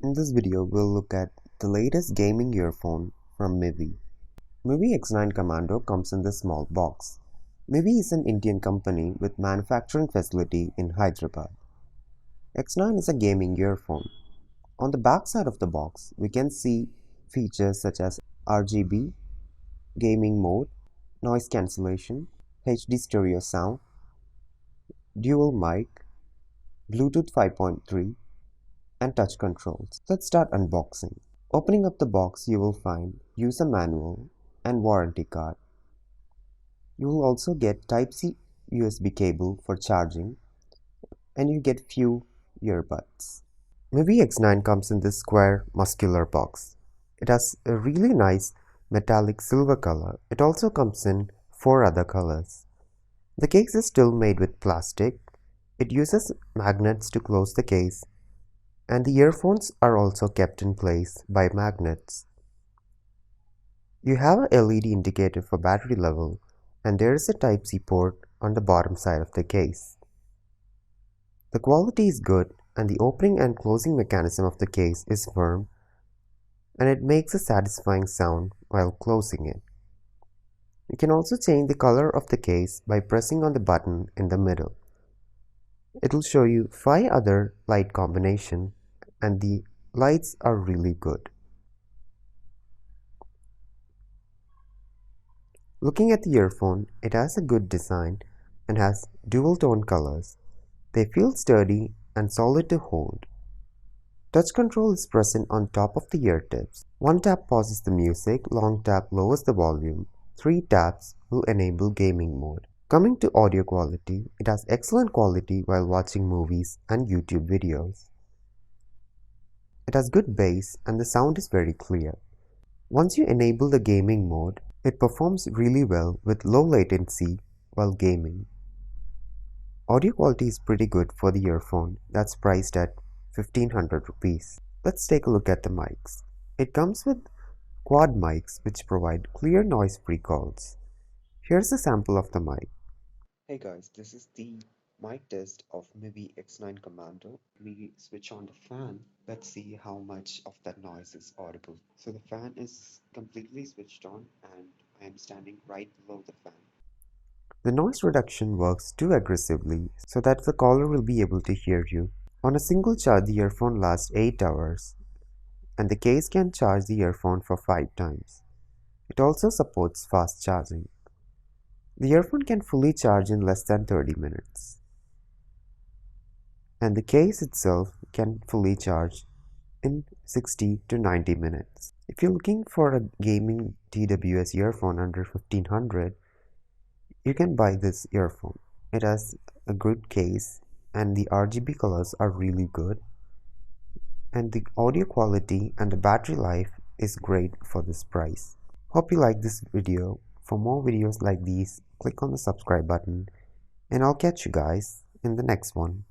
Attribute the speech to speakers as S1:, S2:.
S1: In this video, we'll look at the latest gaming earphone from Mivi. Mivi X9 Commando comes in this small box. Mivi is an Indian company with manufacturing facility in Hyderabad. X9 is a gaming earphone. On the back side of the box, we can see features such as RGB, gaming mode, noise cancellation, HD stereo sound, dual mic, Bluetooth 5.3, and touch controls. Let's start unboxing. Opening up the box, you will find user manual and warranty card. You will also get Type-C USB cable for charging, and you get few earbuds. Mivi X9 comes in this square muscular box. It has a really nice metallic silver color. It also comes in 4 other colors. The case is still made with plastic. It uses magnets to close the case, and the earphones are also kept in place by magnets. You have a LED indicator for battery level, and there is a Type-C port on the bottom side of the case. The quality is good, and the opening and closing mechanism of the case is firm, and it makes a satisfying sound while closing it. You can also change the color of the case by pressing on the button in the middle. It will show you 5 other light combinations, and the lights are really good. Looking at the earphone, it has a good design and has dual tone colors. They feel sturdy and solid to hold. Touch control is present on top of the ear tips. 1 tap pauses the music, long tap lowers the volume, 3 taps will enable gaming mode. Coming to audio quality, it has excellent quality while watching movies and YouTube videos. It has good bass and the sound is very clear. Once you enable the gaming mode, it performs really well with low latency while gaming. Audio quality is pretty good for the earphone that's priced at 1500 rupees. Let's take a look at the mics. It comes with quad mics which provide clear noise-free calls. Here's a sample of the mic. Hey guys, this is the mic test of Mivi X9 Commando. We switch on the fan. Let's see how much of that noise is audible. So the fan is completely switched on and I am standing right below the fan. The noise reduction works too aggressively so that the caller will be able to hear you. On a single charge, the earphone lasts 8 hours and the case can charge the earphone for 5 times. It also supports fast charging. The earphone can fully charge in less than 30 minutes. And the case itself can fully charge in 60 to 90 minutes. If you're looking for a gaming TWS earphone under 1500, you can buy this earphone. It has a good case and the RGB colors are really good. And the audio quality and the battery life is great for this price. Hope you like this video. For more videos like these, click on the subscribe button and I'll catch you guys in the next one.